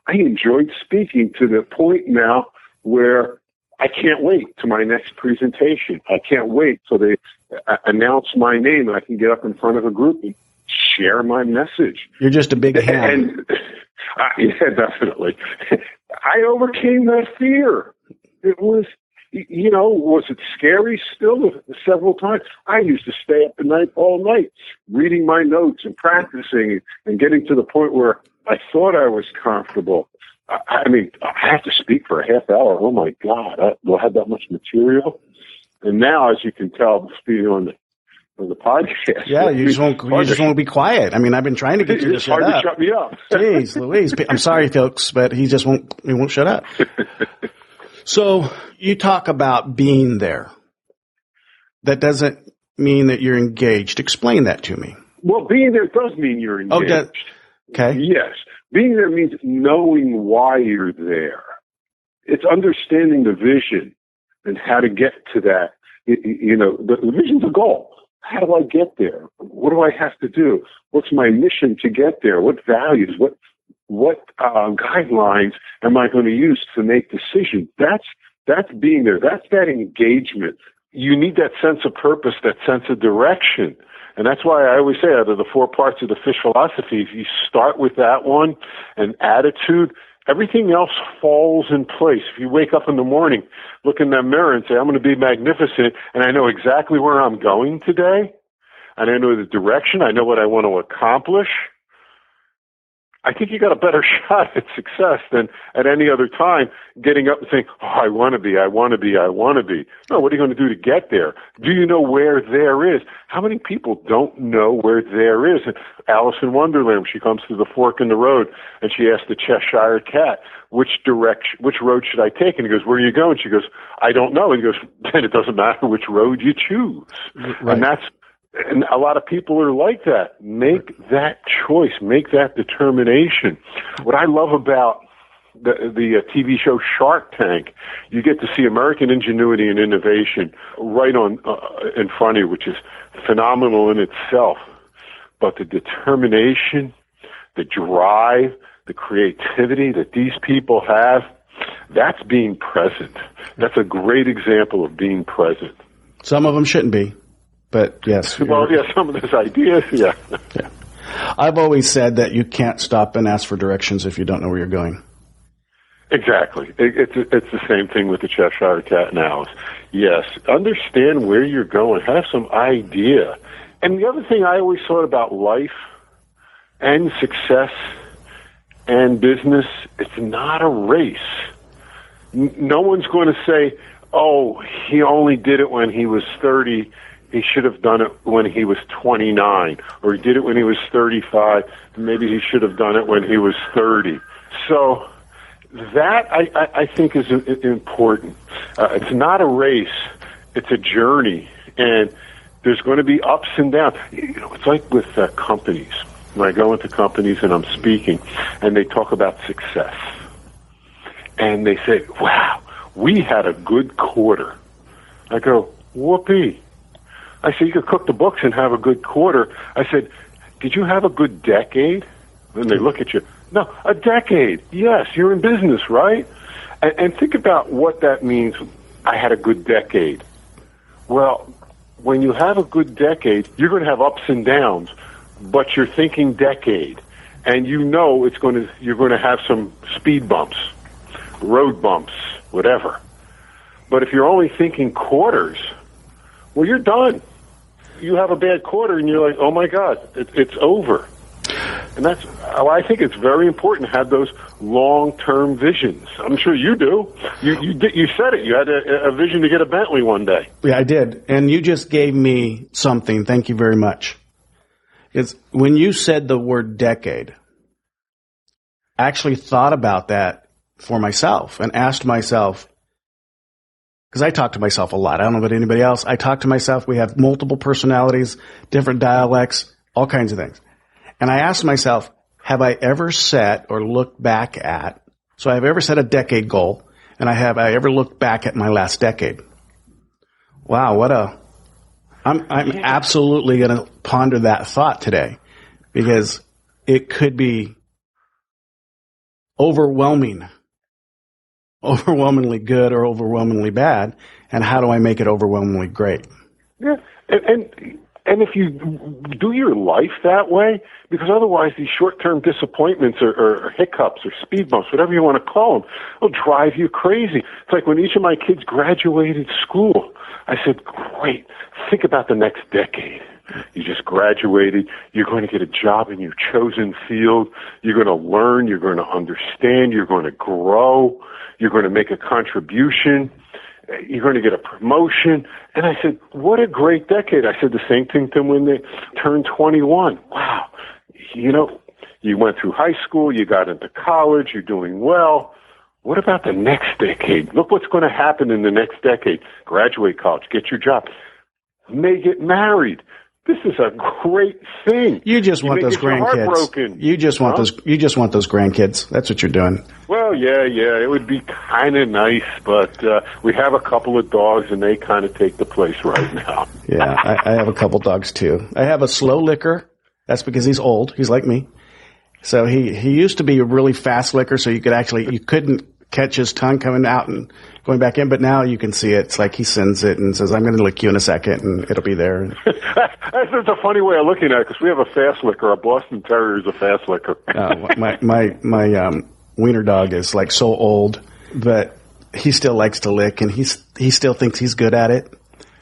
E: I enjoyed speaking to the point now where I can't wait to my next presentation. I can't wait till they announce my name and I can get up in front of a group and share my message.
D: You're just a big hand.
E: Yeah, definitely. I overcame that fear. It was, was it scary still? Several times. I used to stay up at night all night, reading my notes and practicing and getting to the point where I thought I was comfortable. I had to speak for a half hour. Oh my God, I had that much material. And now, as you can tell, speaking on the podcast.
D: Yeah, you just won't be quiet. I mean, I've been trying to get you to shut up.
E: It's hard to shut me up.
D: Jeez Louise. I'm sorry, folks, but he won't shut up. So you talk about being there. That doesn't mean that you're engaged. Explain that to me.
E: Well, being there does mean you're engaged.
D: Okay.
E: Yes. Being there means knowing why you're there. It's understanding the vision and how to get to that. The vision's a goal. How do I get there? What do I have to do? What's my mission to get there? What values? What guidelines am I going to use to make decisions? That's being there. That's that engagement. You need that sense of purpose, that sense of direction. And that's why I always say, out of the 4 parts of the fish philosophy, if you start with that one and attitude, everything else falls in place. If you wake up in the morning, look in that mirror and say, I'm going to be magnificent, and I know exactly where I'm going today, and I know the direction, I know what I want to accomplish, I think you got a better shot at success than at any other time getting up and saying, I want to be. No, what are you going to do to get there? Do you know where there is? How many people don't know where there is? And Alice in Wonderland, she comes to the fork in the road and she asks the Cheshire Cat, which road should I take? And he goes, where are you going? She goes, I don't know. And he goes, then it doesn't matter which road you choose. Right. And a lot of people are like that. Make that choice. Make that determination. What I love about the TV show Shark Tank, you get to see American ingenuity and innovation right on in front of you, which is phenomenal in itself. But the determination, the drive, the creativity that these people have, that's being present. That's a great example of being present.
D: Some of them shouldn't be. But yes.
E: Well, yeah, some of those ideas, yeah.
D: Yeah. I've always said that you can't stop and ask for directions if you don't know where you're going.
E: Exactly. It's the same thing with the Cheshire Cat and Alice. Yes, understand where you're going. Have some idea. And the other thing I always thought about life and success and business, it's not a race. No one's going to say, oh, he only did it when he was 30. He should have done it when he was 29, or he did it when he was 35, and maybe he should have done it when he was 30. So that, I think, is important. It's not a race. It's a journey, and there's going to be ups and downs. It's like with companies. When I go into companies and I'm speaking, and they talk about success, and they say, wow, we had a good quarter. I go, whoopee. I said, you could cook the books and have a good quarter. I said, did you have a good decade? And they look at you. No, a decade. Yes, you're in business, right? And think about what that means. I had a good decade. Well, when you have a good decade, you're going to have ups and downs, but you're thinking decade. And you know you're going to have some speed bumps, road bumps, whatever. But if you're only thinking quarters, well, you're done. You have a bad quarter, and you're like, oh, my God, it's over. And I think it's very important to have those long-term visions. I'm sure you do. You said it. You had a vision to get a Bentley one day.
D: Yeah, I did. And you just gave me something. Thank you very much. Because when you said the word decade, I actually thought about that for myself and asked myself, because I talk to myself a lot. I don't know about anybody else. I talk to myself. We have multiple personalities, different dialects, all kinds of things. And I asked myself, have I ever set or looked back at, so I've ever set a decade goal, and have I ever looked back at my last decade? Wow, I'm absolutely going to ponder that thought today, because it could be overwhelmingly good or overwhelmingly bad, and how do I make it overwhelmingly great?
E: Yeah, and And if you do your life that way, because otherwise these short-term disappointments or hiccups or speed bumps, whatever you want to call them, will drive you crazy. It's like when each of my kids graduated school, I said, great, think about the next decade. You just graduated. You're going to get a job in your chosen field. You're going to learn. You're going to understand. You're going to grow. You're going to make a contribution. You're going to get a promotion. And I said, what a great decade. I said the same thing to them when they turned 21. Wow. You know, you went through high school. You got into college. You're doing well. What about the next decade? Look what's going to happen in the next decade. Graduate college. Get your job. May get married. This is a great thing.
D: You just want those grandkids. You just want those. You just want those grandkids. That's what you're doing.
E: Well, yeah. It would be kind of nice, but we have a couple of dogs, and they kind of take the place right now.
D: Yeah, I have a couple dogs too. I have a slow licker. That's because he's old. He's like me. So he used to be a really fast licker, so you couldn't catch his tongue coming out and going back in, but now you can see it. It's like he sends it and says, I'm going to lick you in a second, and it'll be there.
E: That's a funny way of looking at it, because we have a fast licker. Our Boston Terrier is a fast licker.
D: My wiener dog is like so old, but he still likes to lick, and he still thinks he's good at it,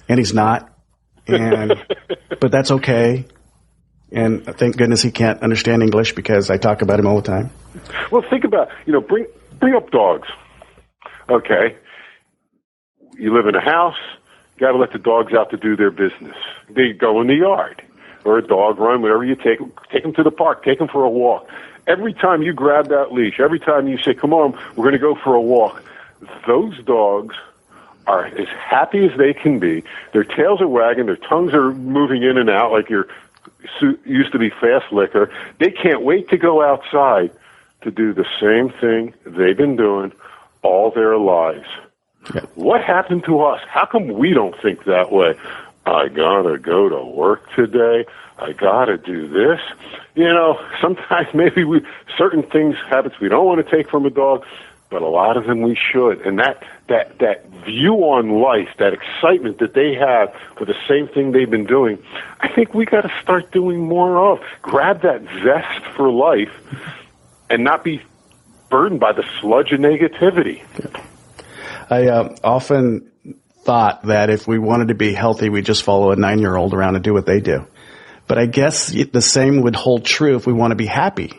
D: and he's not. But that's okay. And thank goodness he can't understand English, because I talk about him all the time.
E: Well, think about, bring up dogs. Okay. You live in a house, you got to let the dogs out to do their business. They go in the yard or a dog run, whatever you take them to the park, take them for a walk. Every time you grab that leash, every time you say, come on, we're going to go for a walk, those dogs are as happy as they can be. Their tails are wagging, their tongues are moving in and out like your used to be fast licker. They can't wait to go outside to do the same thing they've been doing all their lives. Yeah. What happened to us? How come we don't think that way? I gotta go to work today. I gotta do this. Sometimes maybe certain things, habits we don't want to take from a dog, but a lot of them we should. And that view on life, that excitement that they have for the same thing they've been doing, I think we got to start doing more of. Grab that zest for life and not be burdened by the sludge of negativity.
D: I often thought that if we wanted to be healthy, we'd just follow a 9-year-old around and do what they do. But I guess the same would hold true if we want to be happy.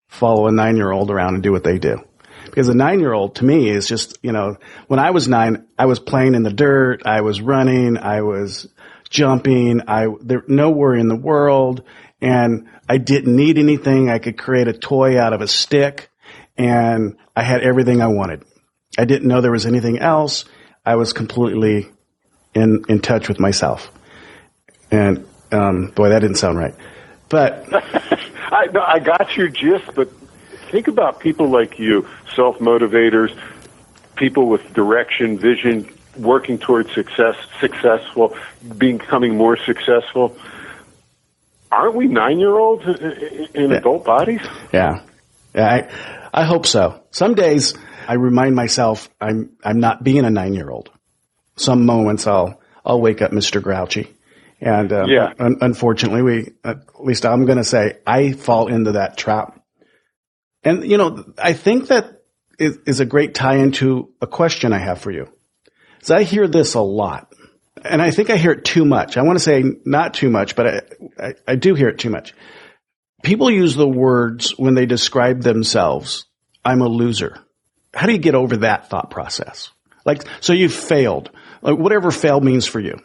D: Follow a 9-year-old around and do what they do. Because a 9-year-old, to me, is just, when I was 9, I was playing in the dirt, I was running, I was jumping, there no worry in the world, and I didn't need anything. I could create a toy out of a stick, and I had everything I wanted. I didn't know there was anything else. I was completely in touch with myself. And, boy, that didn't sound right. But
E: I got your gist, but think about people like you, self-motivators, people with direction, vision, working towards successful, becoming more successful. Aren't we 9-year-olds in adult bodies?
D: Yeah. I hope so. Some days I remind myself I'm not being a 9-year-old. Some moments I'll wake up Mr. Grouchy. And unfortunately, at least I'm going to say, I fall into that trap. And, I think that is a great tie into a question I have for you. So I hear this a lot, and I think I hear it too much. I want to say not too much, but I do hear it too much. People use the words when they describe themselves, I'm a loser. How do you get over that thought process? So you failed, whatever fail means for you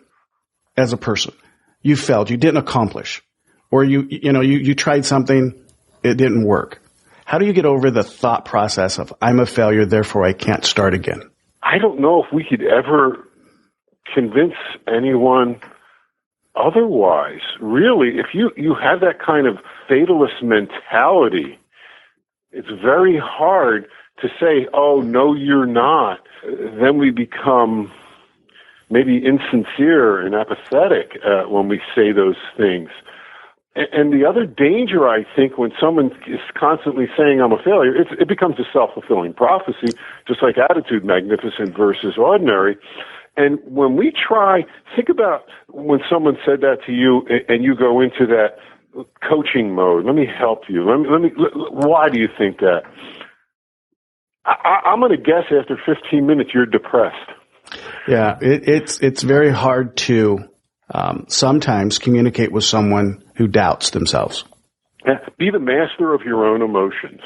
D: as a person. You failed. You didn't accomplish, or you tried something, it didn't work. How do you get over the thought process of I'm a failure, therefore I can't start again?
E: I don't know if we could ever convince anyone otherwise. Really, if you have that kind of fatalist mentality, it's very hard to say, oh, no, you're not. Then we become maybe insincere and apathetic when we say those things. And the other danger, I think, when someone is constantly saying I'm a failure, it becomes a self-fulfilling prophecy, just like attitude, magnificent versus ordinary. And when we try, think about when someone said that to you and you go into that coaching mode. Let me help you. Why do you think that? I'm going to guess after 15 minutes you're depressed.
D: Yeah, it's very hard to sometimes communicate with someone who doubts themselves.
E: Yeah, be the master of your own emotions.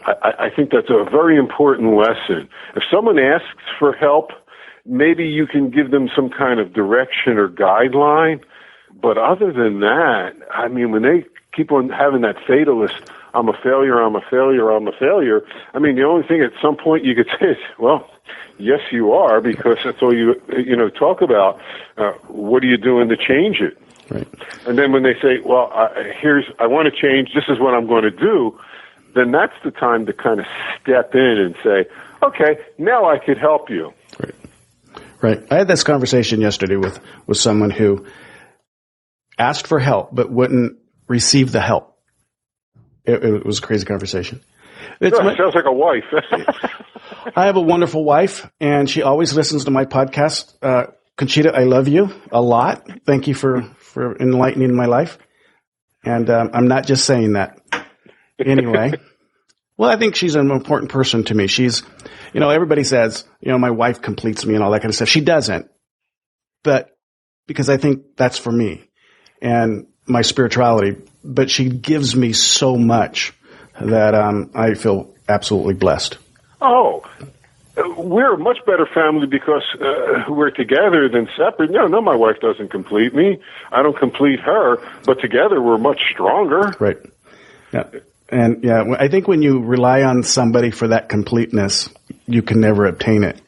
E: I think that's a very important lesson. If someone asks for help, maybe you can give them some kind of direction or guideline. But other than that, I mean, when they keep on having that fatalist, I'm a failure, I'm a failure, I'm a failure, I mean, the only thing at some point you could say is, well, yes, you are, because that's all you talk about. What are you doing to change it?
D: Right.
E: And then when they say, well, I want to change, this is what I'm going to do, then that's the time to kind of step in and say, okay, now I could help you.
D: Right. I had this conversation yesterday with someone who asked for help but wouldn't receive the help. It was a crazy conversation.
E: Sounds like a wife.
D: I have a wonderful wife, and she always listens to my podcast. Conchita, I love you a lot. Thank you for enlightening my life. And I'm not just saying that. Anyway, well, I think she's an important person to me. She's, everybody says, my wife completes me and all that kind of stuff. She doesn't. But because I think that's for me and my spirituality. But she gives me so much that I feel absolutely blessed.
E: Oh, we're a much better family because we're together than separate. No, my wife doesn't complete me. I don't complete her. But together we're much stronger.
D: Right. Yeah. And I think when you rely on somebody for that completeness, you can never obtain it.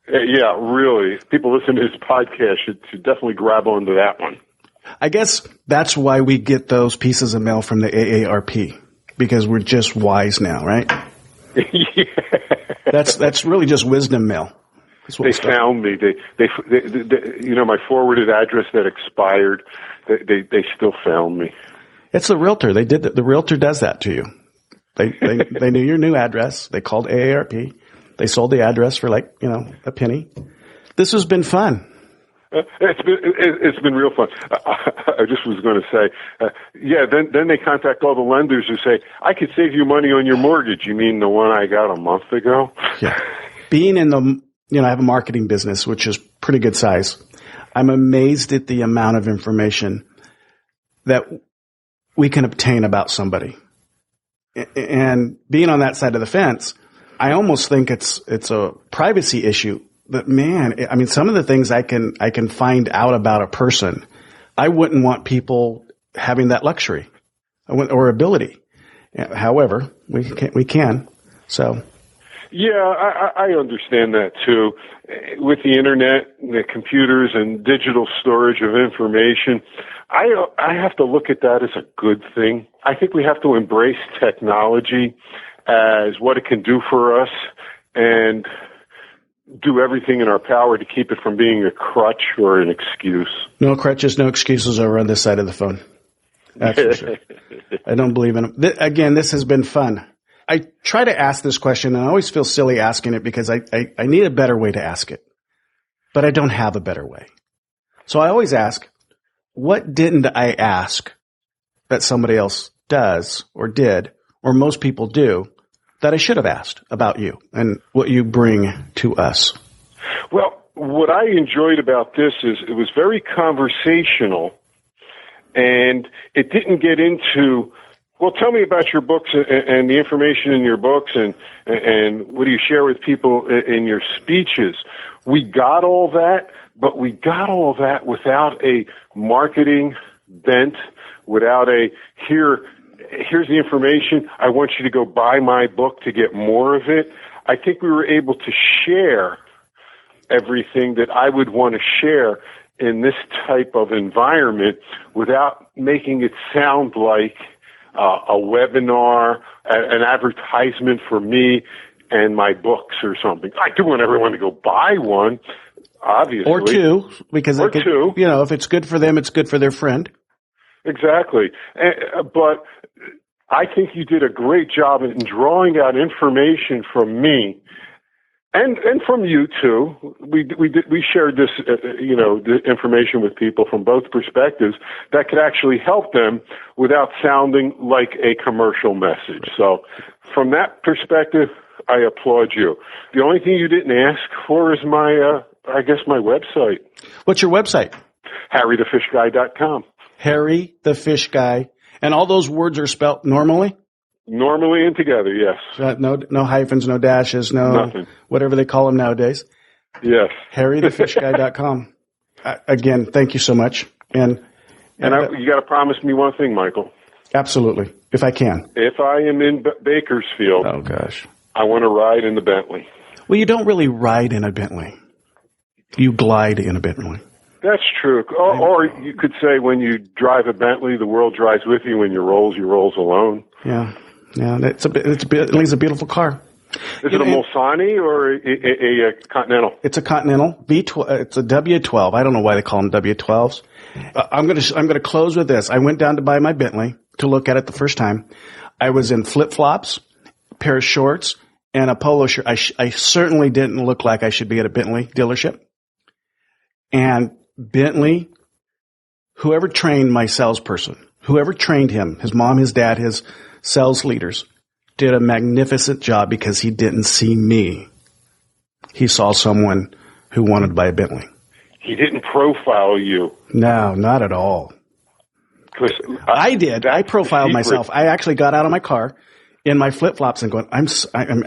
E: Yeah, really. People listening to this podcast should definitely grab onto that one.
D: I guess that's why we get those pieces of mail from the AARP, because we're just wise now, right?
E: Yeah.
D: That's really just wisdom mail.
E: They found me. They my forwarded address that expired. They still found me. It's
D: the realtor. They did that. The realtor does that to you. They knew your new address. They called AARP. They sold the address for a penny. This has been fun.
E: It's been real fun. I just was going to say, then they contact all the lenders who say, I could save you money on your mortgage. You mean the one I got a month ago?
D: Yeah. Being in I have a marketing business, which is pretty good size. I'm amazed at the amount of information that we can obtain about somebody. And being on that side of the fence, I almost think it's a privacy issue. But man, I mean, some of the things I can find out about a person, I wouldn't want people having that luxury or ability. However, we can. So.
E: Yeah, I understand that too. With the internet, the computers, and digital storage of information, I have to look at that as a good thing. I think we have to embrace technology as what it can do for us and do everything in our power to keep it from being a crutch or an excuse. No crutches, no excuses over on this side of the phone. That's for sure. I don't believe in them. Again, this has been fun. I try to ask this question, and I always feel silly asking it because I need a better way to ask it. But I don't have a better way. So I always ask, what didn't I ask that somebody else does or did or most people do that I should have asked about you and what you bring to us? Well, what I enjoyed about this is it was very conversational, and it didn't get into, well, tell me about your books and the information in your books and what do you share with people in your speeches. We got all that, but we got all that without a marketing bent, without a here's the information. I want you to go buy my book to get more of it. I think we were able to share everything that I would want to share in this type of environment without making it sound like a webinar, an advertisement for me and my books or something. I do want everyone to go buy one, obviously. Or two, because if it's good for them, it's good for their friend. Exactly. But I think you did a great job in drawing out information from me And from you too, we shared this, the information with people from both perspectives that could actually help them without sounding like a commercial message. So, from that perspective, I applaud you. The only thing you didn't ask for is my website.
D: What's your website?
E: HarryTheFishGuy.com.
D: Harry the Fish Guy, and all those words are spelt normally.
E: Normally and together, yes.
D: No hyphens, no dashes,
E: nothing.
D: Whatever they call them nowadays.
E: Yes.
D: HarryTheFishGuy.com. Again, thank you so much. And
E: you got to promise me one thing, Michael.
D: Absolutely, if I can.
E: If I am in Bakersfield,
D: oh gosh,
E: I want to ride in the Bentley.
D: Well, you don't really ride in a Bentley. You glide in a Bentley.
E: That's true. Or you could say when you drive a Bentley, the world drives with you. When you rolls alone.
D: Yeah. Bentley's a beautiful car.
E: Is it a Mulsanne or a Continental?
D: It's a Continental V12. It's a W12. I don't know why they call them W12s. I'm gonna close with this. I went down to buy my Bentley to look at it the first time. I was in flip flops, a pair of shorts, and a polo shirt. I certainly didn't look like I should be at a Bentley dealership. And Bentley, whoever trained my salesperson, whoever trained him, his mom, his dad, his sales leaders, did a magnificent job because he didn't see me. He saw someone who wanted to buy a Bentley.
E: He didn't profile you.
D: No, not at all. I did. I profiled myself. I actually got out of my car in my flip-flops and going, I'm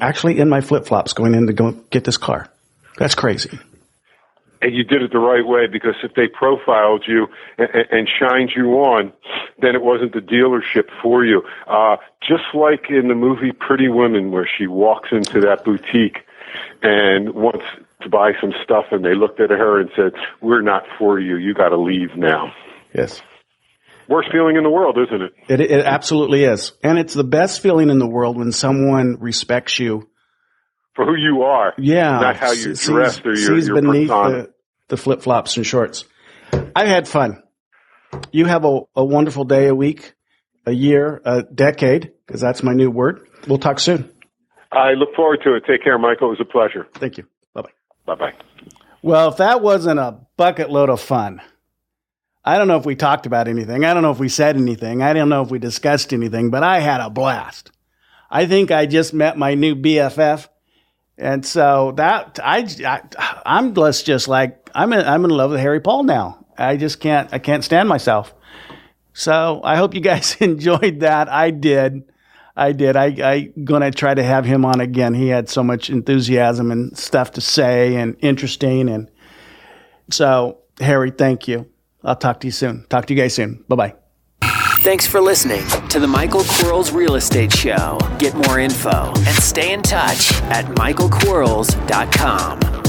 D: actually in my flip-flops going in to go get this car. That's crazy.
E: And you did it the right way, because if they profiled you and shined you on, then it wasn't the dealership for you. Just like in the movie Pretty Woman, where she walks into that boutique and wants to buy some stuff, and they looked at her and said, "We're not for you. You got to leave now."
D: Yes.
E: Worst feeling in the world, isn't it?
D: It absolutely is. And it's the best feeling in the world when someone respects you
E: for who you are.
D: Yeah.
E: Not how you're dressed or your
D: sees beneath
E: persona.
D: The flip-flops and shorts. I had fun. You have a wonderful day, a week, a year, a decade, because that's my new word. We'll talk soon.
E: I look forward to it. Take care, Michael. It was a pleasure.
D: Thank you. Bye-bye.
E: Bye-bye.
D: Well, if that wasn't a bucket load of fun, I don't know if we talked about anything. I don't know if we said anything. I don't know if we discussed anything, but I had a blast. I think I just met my new BFF. And so that I'm just like, I'm in love with Harry Paul now. I can't stand myself. So I hope you guys enjoyed that. I did. I'm going to try to have him on again. He had so much enthusiasm and stuff to say and interesting. And so, Harry, thank you. I'll talk to you soon. Talk to you guys soon. Bye-bye.
B: Thanks for listening to the Michael Quarles Real Estate Show. Get more info and stay in touch at michaelquarles.com.